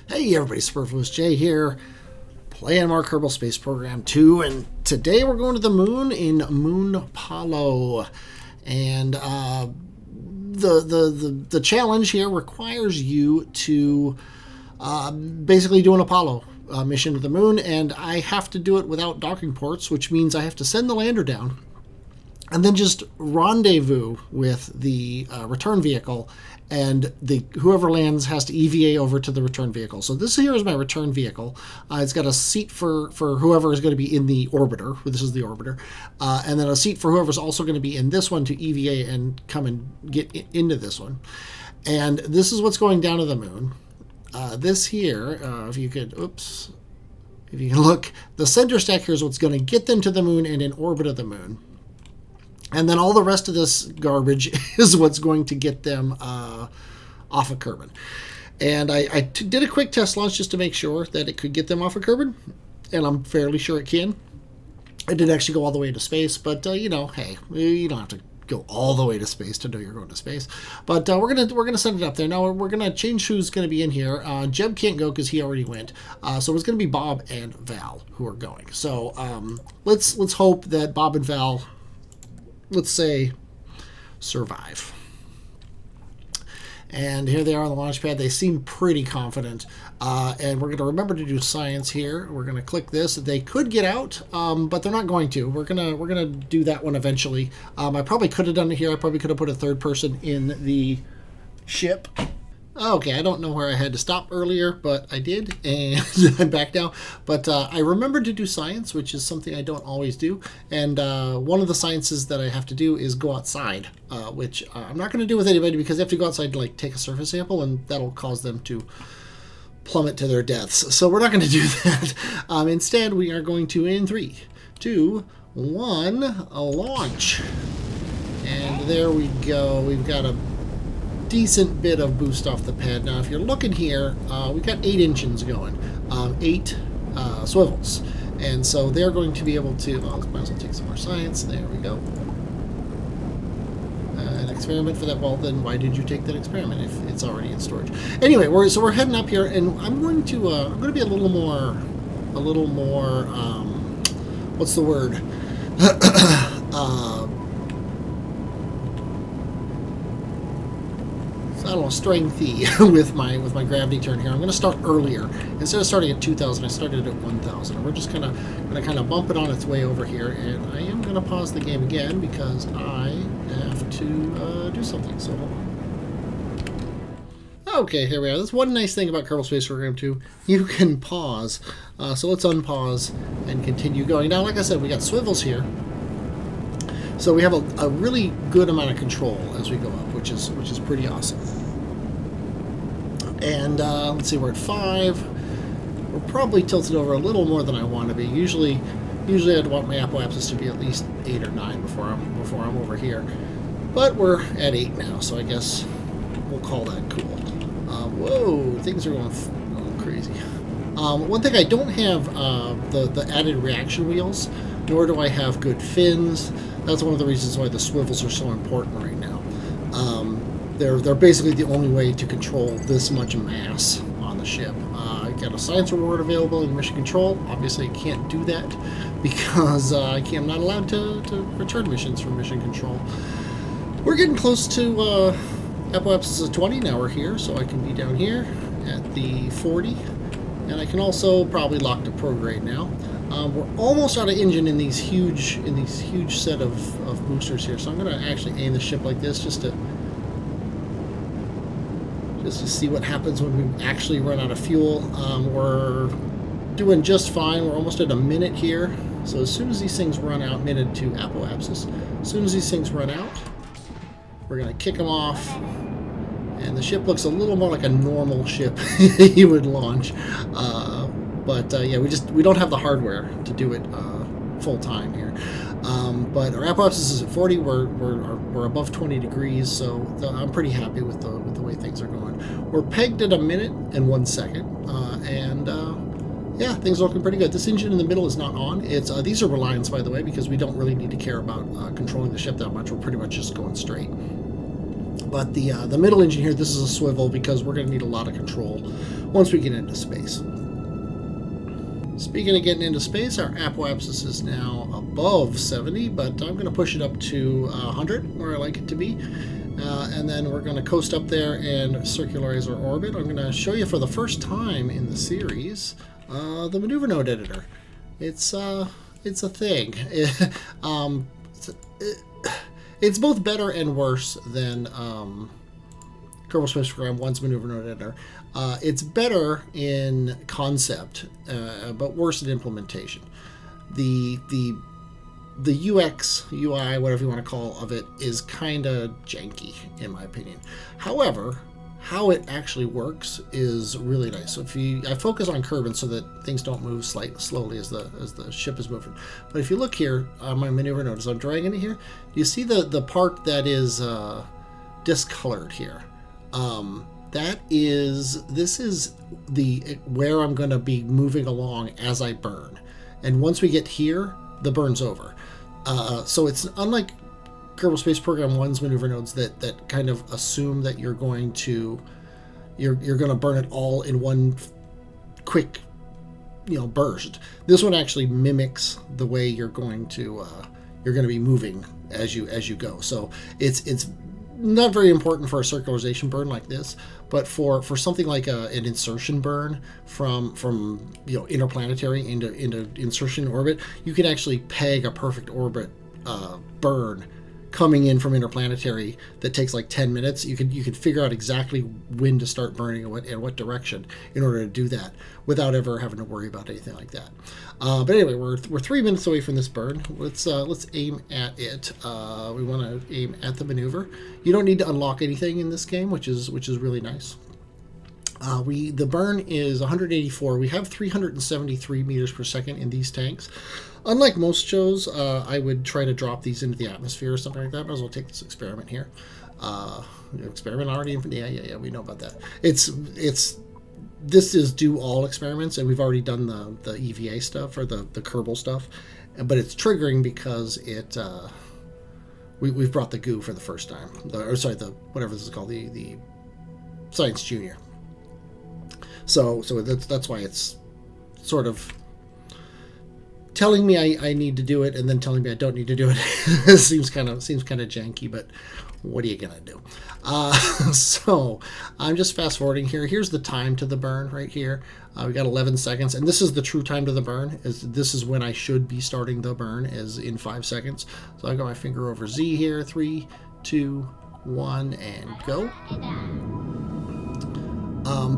Hey everybody, Superfluous Jay here, playing more Kerbal Space Program 2, and today we're going to the moon in Munpollo. And the challenge here requires you to basically do an Apollo mission to the moon, and I have to do it without docking ports, which means I have to send the lander down and then just rendezvous with the return vehicle, and whoever lands has to EVA over to the return vehicle. So this here is my return vehicle. It's got a seat for whoever is going to be in the orbiter. This is the orbiter. And then a seat for whoever's also going to be in this one to EVA and come and get into this one. And this is what's going down to the moon. This here, if you can look, the center stack here is what's going to get them to the moon and in orbit of the moon. And then all the rest of this garbage is what's going to get them off of Kerbin. And I did a quick test launch just to make sure that it could get them off of Kerbin, and I'm fairly sure it can. It didn't actually go all the way to space, but hey, you don't have to go all the way to space to know you're going to space. But we're gonna send it up there. Now we're gonna change who's gonna be in here. Jeb can't go because he already went. So it's gonna be Bob and Val who are going. So let's hope that Bob and Val, let's say, survive. And here they are on the launch pad. They seem pretty confident. And we're going to remember to do science here. We're going to click this. They could get out, but they're not going to. We're gonna do that one eventually. I probably could have done it here. I probably could have put a third person in the ship. Okay, I don't know where I had to stop earlier, but I did, and I'm back now. But I remembered to do science, which is something I don't always do. And one of the sciences that I have to do is go outside, which I'm not going to do with anybody because they have to go outside to take a surface sample, and that'll cause them to plummet to their deaths. So we're not going to do that. Instead, we are going to, in 3, 2, 1, a launch. And there we go. We've got a decent bit of boost off the pad. Now if you're looking here, we've got 8 engines going, 8 swivels, and so they're going to be able to, might as well take some more science. There we go. An experiment for that. Well, then why did you take that experiment if it's already in storage? Anyway, we're heading up here, and I'm going to be a little more what's the word? I don't know, strengthy with my gravity turn here. I'm going to start earlier. Instead of starting at 2,000, I started at 1,000. And we're just going to bump it on its way over here. And I am going to pause the game again because I have to do something. So hold on. Okay, here we are. That's one nice thing about Kerbal Space Program 2. You can pause. So let's unpause and continue going. Now, like I said, we got swivels here. So we have a really good amount of control as we go up, which is pretty awesome. And let's see, we're at 5. We're probably tilted over a little more than I want to be. Usually I'd want my apoapsis to be at least 8 or 9 before I'm over here. But we're at 8 now, so I guess we'll call that cool. Whoa, things are going crazy. One thing, I don't have the added reaction wheels, nor do I have good fins. That's one of the reasons why the swivels are so important right now. They're basically the only way to control this much mass on the ship. I got a science reward available in mission control. Obviously, I can't do that because I'm not allowed to return missions from mission control. We're getting close to apoapsis of 20. Now we're here, so I can be down here at the 40, and I can also probably lock to prograde now. We're almost out of engine in these huge set of boosters here, so I'm going to actually aim the ship like this just to see what happens when we actually run out of fuel. We're doing just fine. We're almost at a minute here, so as soon as these things run out, minute to apoapsis. As soon as these things run out, we're going to kick them off, and the ship looks a little more like a normal ship you would launch. But yeah, we don't have the hardware to do it full time here. But our apoapsis is at 40. We're above 20 degrees, so I'm pretty happy with the way things are going. We're pegged at a minute and 1 second, and yeah, things are looking pretty good. This engine in the middle is not on. It's these are reliance, by the way, because we don't really need to care about controlling the ship that much. We're pretty much just going straight. But the middle engine here, this is a swivel because we're going to need a lot of control once we get into space. Speaking of getting into space, our apoapsis is now above 70, but I'm going to push it up to 100, where I like it to be. And then we're going to coast up there and circularize our orbit. I'm going to show you for the first time in the series the maneuver node editor. It's a thing. It's both better and worse than Kerbal Space Program 1's maneuver node editor. It's better in concept, but worse in implementation. The UX, UI, whatever you want to call of it, is kind of janky, in my opinion. However, how it actually works is really nice. So I focus on Kerbin so that things don't move slowly as the ship is moving. But if you look here on my maneuver node, as I'm dragging it here, you see the part that is discolored here. This is where I'm going to be moving along as I burn. And once we get here, the burn's over. So it's unlike Kerbal Space Program 1's maneuver nodes that kind of assume that you're going to burn it all in one quick burst. This one actually mimics the way you're going to be moving as you go. So it's not very important for a circularization burn like this, but for something like an insertion burn from interplanetary into insertion orbit, you can actually peg a perfect orbit burn coming in from interplanetary that takes like 10 minutes. You could figure out exactly when to start burning and what direction in order to do that without ever having to worry about anything like that. But anyway, we're 3 minutes away from this burn. Let's aim at it. We want to aim at the maneuver. You don't need to unlock anything in this game, which is really nice. The burn is 184. We have 373 meters per second in these tanks. Unlike most shows, I would try to drop these into the atmosphere or something like that. Might as well take this experiment here. Experiment already? Yeah, we know about that. This is do all experiments, and we've already done the EVA stuff or the Kerbal stuff, but it's triggering because we've brought the goo for the first time. Whatever this is called, the Science Junior. So that's why it's sort of telling me I need to do it and then telling me I don't need to do it. It seems kind of janky, but what are you gonna do? So I'm just fast forwarding here. Here's the time to the burn right here. We got 11 seconds, and this is the true time to the burn. This is when I should be starting the burn, is in 5 seconds. So I got my finger over Z here. 3, 2, 1, and go.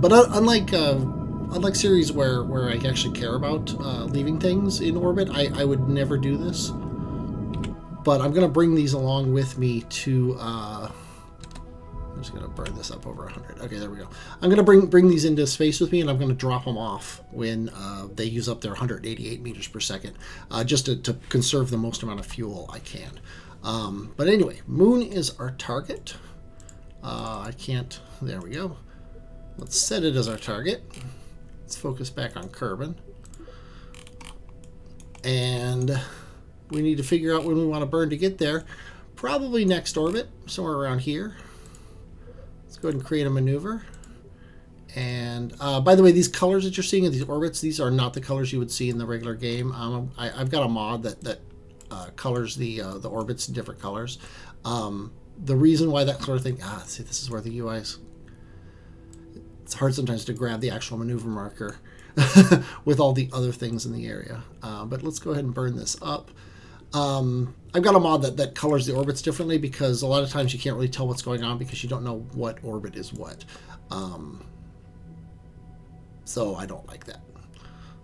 But unlike series where I actually care about leaving things in orbit, I would never do this. But I'm going to bring these along with me to... I'm just going to burn this up over 100. Okay, there we go. I'm going to bring these into space with me, and I'm going to drop them off when they use up their 188 meters per second, just to conserve the most amount of fuel I can. But anyway, Moon is our target. I can't... There we go. Let's set it as our target. Let's focus back on Kerbin. And we need to figure out when we want to burn to get there. Probably next orbit, somewhere around here. Let's go ahead and create a maneuver. And by the way, these colors that you're seeing in these orbits, these are not the colors you would see in the regular game. I've got a mod that colors the orbits in different colors. The reason why that sort of thing... see, this is where the UI's... It's hard sometimes to grab the actual maneuver marker with all the other things in the area. But let's go ahead and burn this up. I've got a mod that colors the orbits differently because a lot of times you can't really tell what's going on because you don't know what orbit is what. So I don't like that.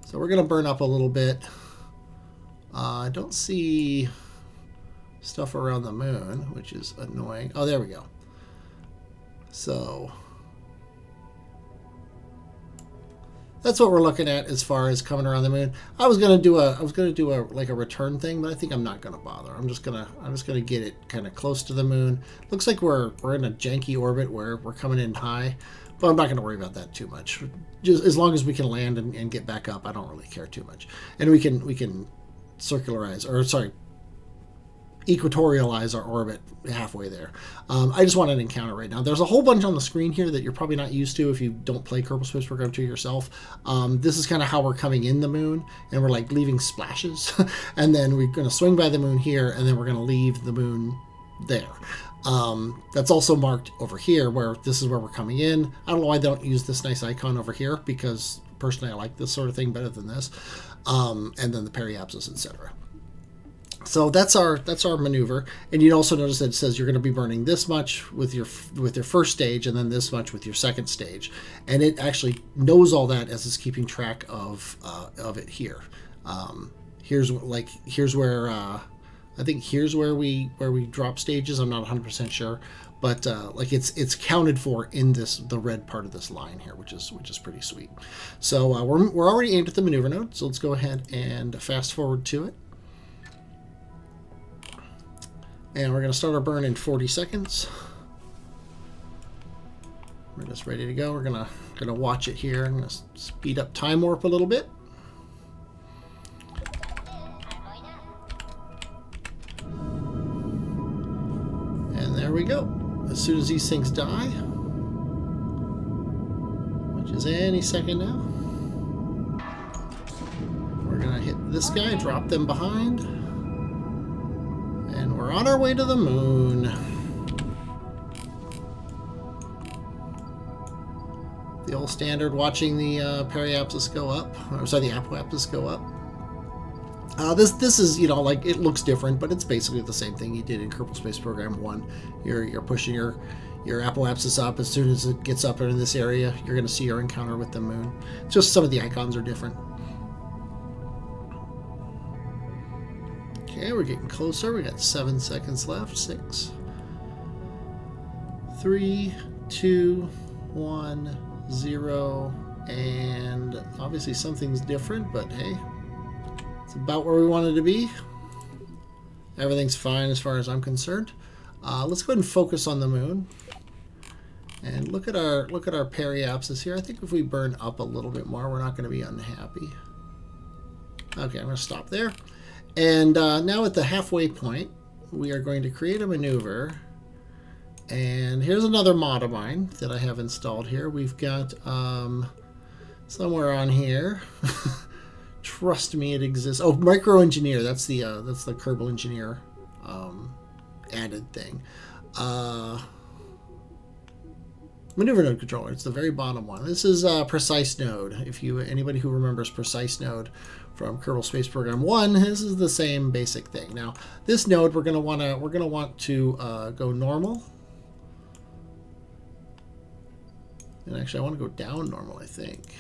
So we're going to burn up a little bit. I don't see stuff around the moon, which is annoying. Oh, there we go. So... that's what we're looking at as far as coming around the moon. I was gonna do a return thing, but I think I'm not gonna bother. I'm just gonna get it kind of close to the moon. Looks like we're in a janky orbit where we're coming in high, but I'm not gonna worry about that too much. Just as long as we can land and get back up, I don't really care too much. And we can circularize, or sorry, equatorialize our orbit halfway there. I just want an encounter right now. There's a whole bunch on the screen here that you're probably not used to if you don't play Kerbal Space Program 2 yourself. This is kind of how we're coming in the moon, and we're like leaving splashes, and then we're going to swing by the moon here, and then we're going to leave the moon there. That's also marked over here where this is where we're coming in. I don't know why they don't use this nice icon over here, because personally I like this sort of thing better than this. And then the periapsis, etc. So that's our maneuver, and you'd also notice that it says you're going to be burning this much with your first stage, and then this much with your second stage, and it actually knows all that as it's keeping track of it here. Here's where I think here's where we drop stages. I'm not 100% sure, but like it's counted for in the red part of this line here, which is pretty sweet. So we're already aimed at the maneuver node, so let's go ahead and fast forward to it. And we're going to start our burn in 40 seconds. We're just ready to go. We're going to watch it here. I'm going to speed up time warp a little bit. And there we go. As soon as these things die, which is any second now, we're going to hit this guy, drop them behind. And we're on our way to the moon. The old standard, watching the periapsis go up, or sorry, the apoapsis go up. This is, you know, like, it looks different, but it's basically the same thing you did in Kerbal Space Program 1. You're pushing your apoapsis up. As soon as it gets up in this area, you're going to see your encounter with the moon. Just some of the icons are different. Okay, we're getting closer. We got 7 seconds left. 6, 3, 2, 1, 0, and obviously something's different, but hey, it's about where we wanted to be. Everything's fine as far as I'm concerned. Let's go ahead and focus on the moon and look at our periapsis here. I think if we burn up a little bit more, we're not going to be unhappy. Okay, I'm going to stop there. And now at the halfway point, we are going to create a maneuver. And here's another mod of mine that I have installed here. We've got somewhere on here. Trust me, it exists. Oh, Micro Engineer. That's the Kerbal Engineer added thing. Maneuver node controller. It's the very bottom one. This is Precise Node. If anybody who remembers Precise Node from Kerbal Space Program 1, this is the same basic thing. Now, this node we're gonna want to go normal, and actually I want to go down normal. I think.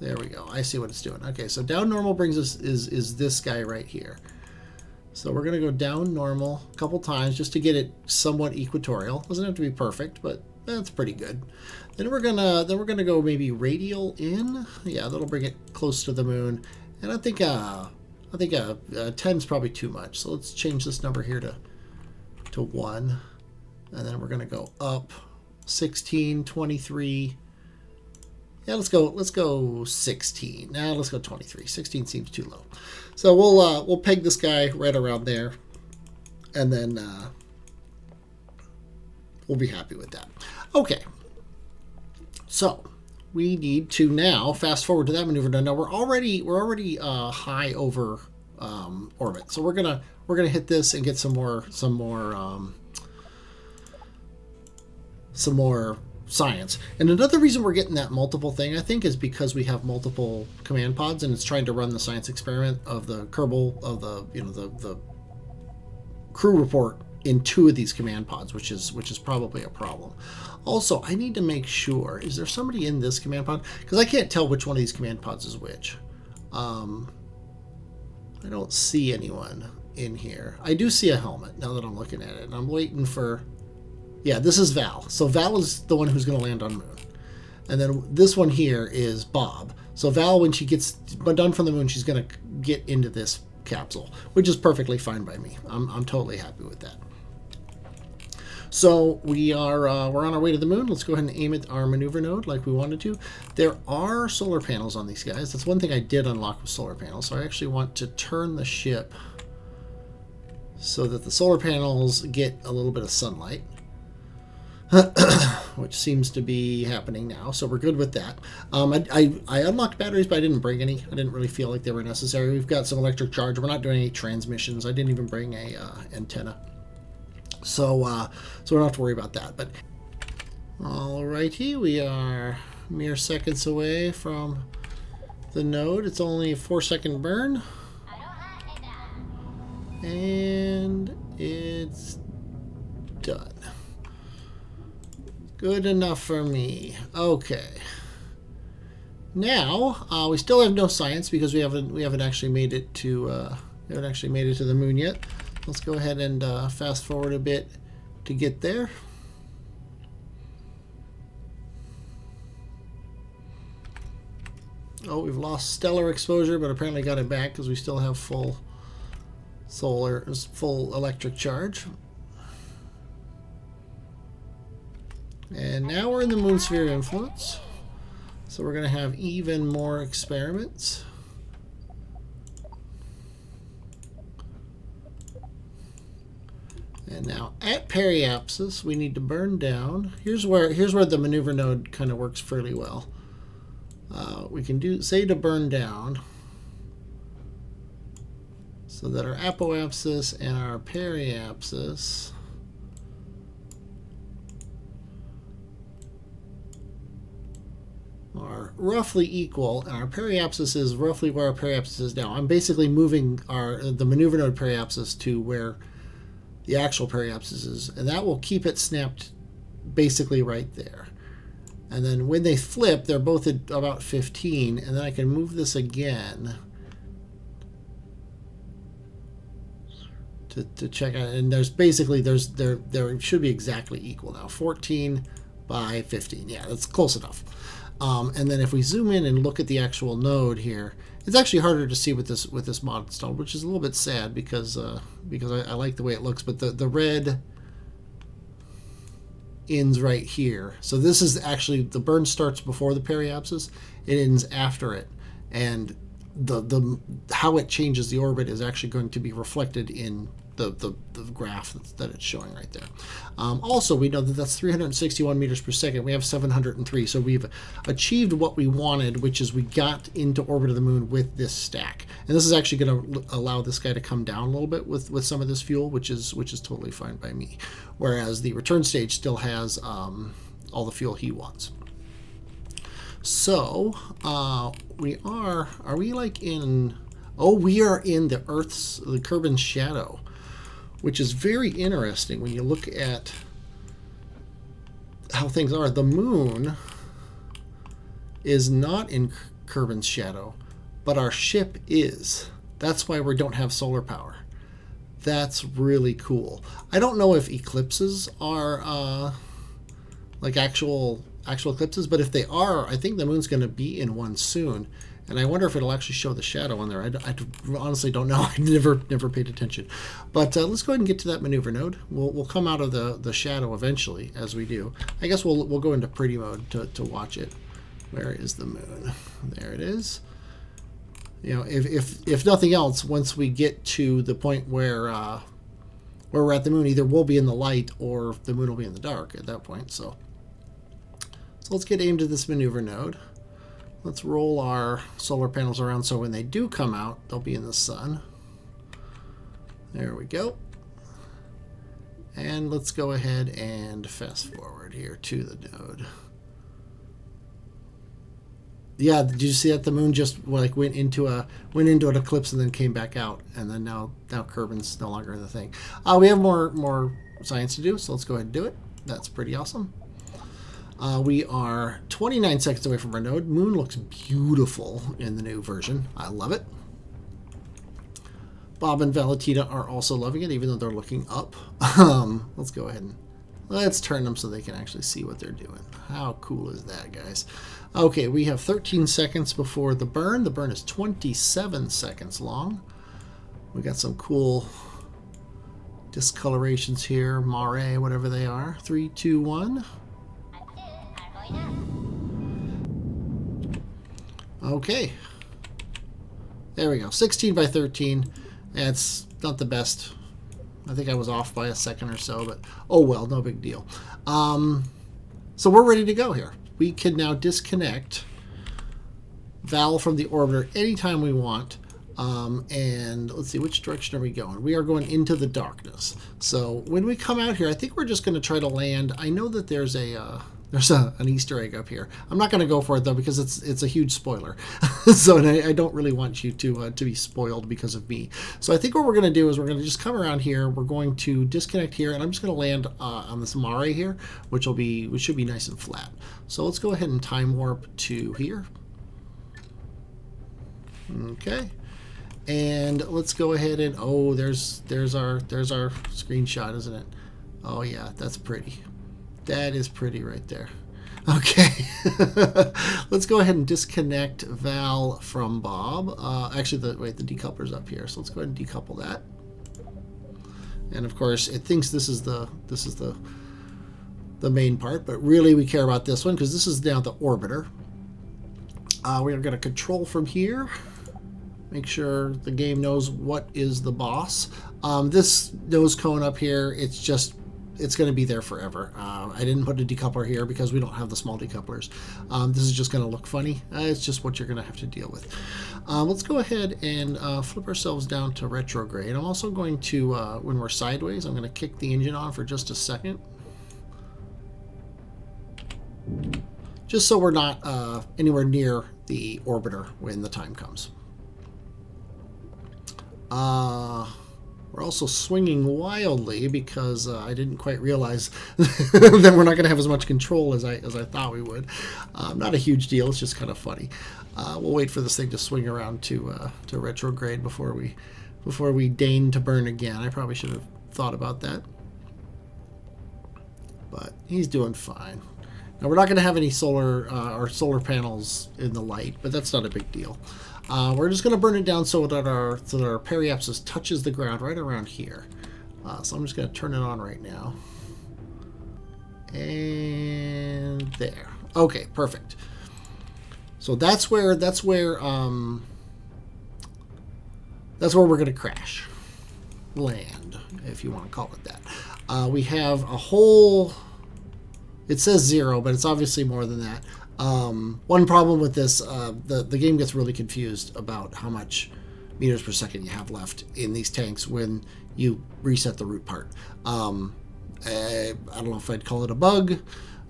There we go. I see what it's doing. Okay, so down normal brings us is this guy right here. So we're gonna go down normal a couple times just to get it somewhat equatorial. Doesn't have to be perfect, but that's pretty good. Then we're gonna go maybe radial in. Yeah, that'll bring it close to the moon. And I think 10 is probably too much. So let's change this number here to 1, and then we're gonna go up 16, 23. Yeah, let's go 16. Now let's go 23. 16 seems too low. So we'll peg this guy right around there, and then we'll be happy with that. Okay. So we need to now fast forward to that maneuver. Now we're already high over orbit, so we're gonna hit this and get some more science. And another reason we're getting that multiple thing, I think, is because we have multiple command pods, and it's trying to run the science experiment of the Kerbal of the crew report in 2 of these command pods, which is probably a problem. Also, I need to make sure, is there somebody in this command pod? Because I can't tell which one of these command pods is which. I don't see anyone in here. I do see a helmet now that I'm looking at it, and I'm waiting for... Yeah, this is Val. So Val is the one who's going to land on moon. And then this one here is Bob. So Val, when she gets done from the moon, she's going to get into this capsule, which is perfectly fine by me. I'm totally happy with that. So we're on our way to the moon. Let's go ahead and aim at our maneuver node like we wanted to. There are solar panels on these guys. That's one thing I did unlock with solar panels. So I actually want to turn the ship so that the solar panels get a little bit of sunlight, which seems to be happening now. So we're good with that. I unlocked batteries, but I didn't bring any. I didn't really feel like they were necessary. We've got some electric charge. We're not doing any transmissions. I didn't even bring a antenna. So we don't have to worry about that. But alrighty, we are mere seconds away from the node. It's only a 4-second burn. And it's done. Good enough for me. Okay. Now we still have no science because we haven't actually made it to the moon yet. Let's go ahead and fast forward a bit to get there. Oh, we've lost stellar exposure, but apparently got it back because we still have full electric charge. And now we're in the moon sphere influence. So we're going to have even more experiments. And now at periapsis, we need to burn down. Here's where the maneuver node kind of works fairly well. We can say to burn down, so that our apoapsis and our periapsis are roughly equal, and our periapsis is roughly where our periapsis is now. I'm basically moving the maneuver node periapsis to where the actual periapsis is, and that will keep it snapped basically right there. And then when they flip, they're both at about 15, and then I can move this again to check out, and there should be exactly equal now. 14 by 15. Yeah, that's close enough. And then if we zoom in and look at the actual node here, it's actually harder to see with this mod installed, which is a little bit sad because I like the way it looks. But the red ends right here. So this is actually, the burn starts before the periapsis, it ends after it, and the how it changes the orbit is actually going to be reflected in the graph that it's showing right there. Also, we know that that's 361 meters per second. We have 703, so we've achieved what we wanted, which is we got into orbit of the moon with this stack. And this is actually going to allow this guy to come down a little bit with some of this fuel, which is totally fine by me. Whereas the return stage still has all the fuel he wants. So we are we like in? Oh, we are in the Kerbin's shadow, which is very interesting when you look at how things are. The moon is not in Kerbin's shadow, but our ship is. That's why we don't have solar power. That's really cool. I don't know if eclipses are like actual eclipses, but if they are, I think the moon's going to be in one soon. And I wonder if it'll actually show the shadow on there. I honestly don't know. I never paid attention. But let's go ahead and get to that maneuver node. We'll come out of the shadow eventually as we do. I guess we'll go into pretty mode to watch it. Where is the moon? There it is. You know, if nothing else, once we get to the point where we're at the moon, either we'll be in the light or the moon will be in the dark at that point. So let's get aimed at this maneuver node. Let's roll our solar panels around so when they do come out, they'll be in the sun. There we go. And let's go ahead and fast forward here to the node. Yeah, did you see that the moon just like went into an eclipse and then came back out, and then now Kerbin's no longer in the thing. We have more science to do, so let's go ahead and do it. That's pretty awesome. We are 29 seconds away from our node. Moon looks beautiful in the new version. I love it. Bob and Valentina are also loving it, even though they're looking up. Let's go ahead and let's turn them so they can actually see what they're doing. How cool is that, guys? Okay, we have 13 seconds before the burn. The burn is 27 seconds long. We got some cool discolorations here, mare, whatever they are. 3, 2, 1. Okay, there we go. 16 by 13. That's not the best I think I was off by a second or so, but oh well, no big deal. So we're ready to go here. We can now disconnect Val from the orbiter anytime we want. And let's see, which direction are we going? We are going into the darkness. So when we come out here, I think we're just going to try to land. I know that there's an Easter egg up here. I'm not going to go for it though because it's a huge spoiler. So and I don't really want you to be spoiled because of me. So I think what we're going to do is we're going to just come around here. We're going to disconnect here, and I'm just going to land on this mare here, which should be nice and flat. So let's go ahead and time warp to here. Okay. And let's go ahead and there's our screenshot, isn't it? Oh yeah, that's pretty. That is pretty right there. Okay. Let's go ahead and disconnect Val from Bob. Actually, the decoupler's up here, so let's go ahead and decouple that. And of course, it thinks this is the main part, but really we care about this one because this is now the orbiter. We are going to control from here. Make sure the game knows what is the boss. This nose cone up here, it's going to be there forever. I didn't put a decoupler here because we don't have the small decouplers. This is just going to look funny. It's just what you're going to have to deal with. Let's go ahead and flip ourselves down to retrograde. I'm also going to, when we're sideways, I'm going to kick the engine on for just a second. Just so we're not anywhere near the orbiter when the time comes. We're also swinging wildly because I didn't quite realize that we're not going to have as much control as I thought we would. Not a huge deal. It's just kind of funny. We'll wait for this thing to swing around to retrograde before we deign to burn again. I probably should have thought about that, but he's doing fine. Now we're not going to have any solar panels in the light, but that's not a big deal. We're just going to burn it down so that our periapsis touches the ground right around here. So I'm just going to turn it on right now. And there. Okay, perfect. So that's where we're going to crash. Land, if you want to call it that. We have a whole... It says 0, but it's obviously more than that. One problem with this, the game gets really confused about how much meters per second you have left in these tanks when you reset the root part. I don't know if I'd call it a bug.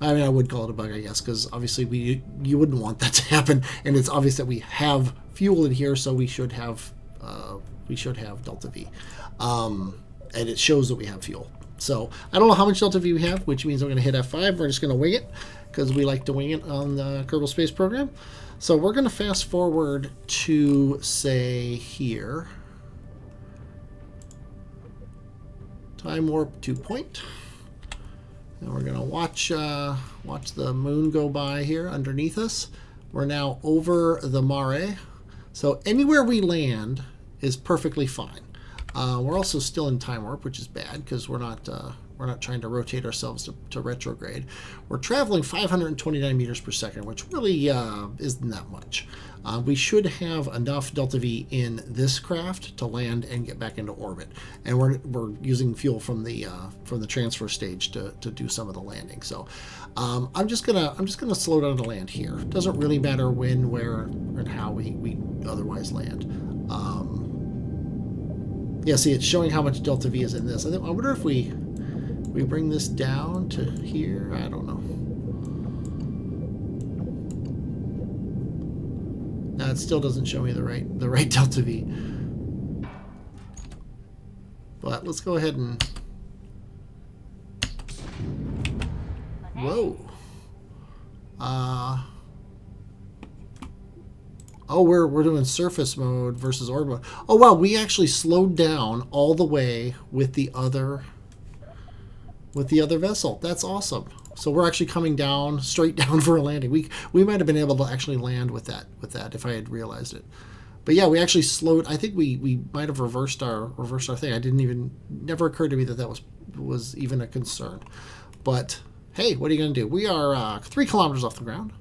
I mean, I would call it a bug, I guess, because obviously you wouldn't want that to happen, and it's obvious that we have fuel in here, so we should have delta V, and it shows that we have fuel. So I don't know how much delta V we have, which means I'm going to hit F5. We're just going to wing it because we like to wing it on the Kerbal Space Program. So we're going to fast forward to, say, here. Time warp to point. And we're going to watch the moon go by here underneath us. We're now over the mare. So anywhere we land is perfectly fine. We're also still in time warp, which is bad because we're not trying to rotate ourselves to retrograde. We're traveling 529 meters per second, which really isn't that much. We should have enough delta V in this craft to land and get back into orbit. And we're using fuel from the transfer stage to do some of the landing. So I'm just gonna slow down to land here. It doesn't really matter when, where, and how we otherwise land. Yeah, see, it's showing how much delta V is in this. I wonder if we bring this down to here. I don't know. No, it still doesn't show me the right delta V. But let's go ahead and. Whoa. Oh, we're doing surface mode versus orb mode. Oh wow, we actually slowed down all the way with the other vessel. That's awesome. So we're actually coming down, straight down for a landing. We might have been able to actually land with that if I had realized it. But yeah, we actually slowed. I think we might have reversed our thing. Never occurred to me that was even a concern. But hey, what are you gonna do? We are 3 kilometers off the ground.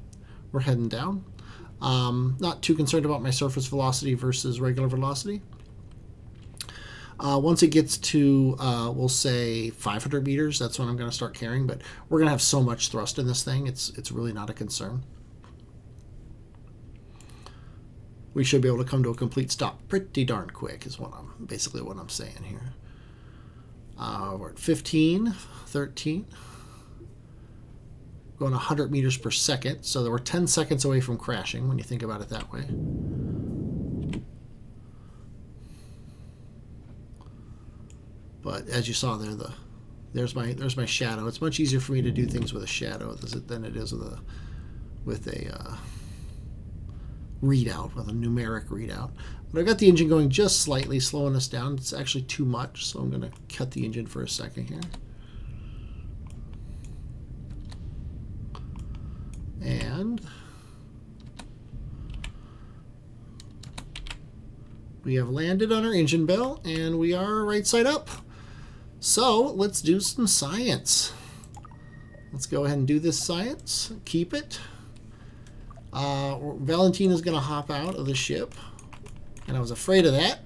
We're heading down. Not too concerned about my surface velocity versus regular velocity. Once it gets to, we'll say 500 meters, that's when I'm going to start carrying. But we're going to have so much thrust in this thing, it's really not a concern. We should be able to come to a complete stop pretty darn quick is basically what I'm saying here. We're at 15, 13. Going 100 meters per second, so we're 10 seconds away from crashing when you think about it that way. But as you saw there, there's my shadow. It's much easier for me to do things with a shadow than it is with a readout, with a numeric readout. But I've got the engine going just slightly, slowing us down. It's actually too much, so I'm going to cut the engine for a second here. And we have landed on our engine bell, and we are right side up. So let's do some science. Let's go ahead and do this science. Keep it. Valentina's going to hop out of the ship, and I was afraid of that.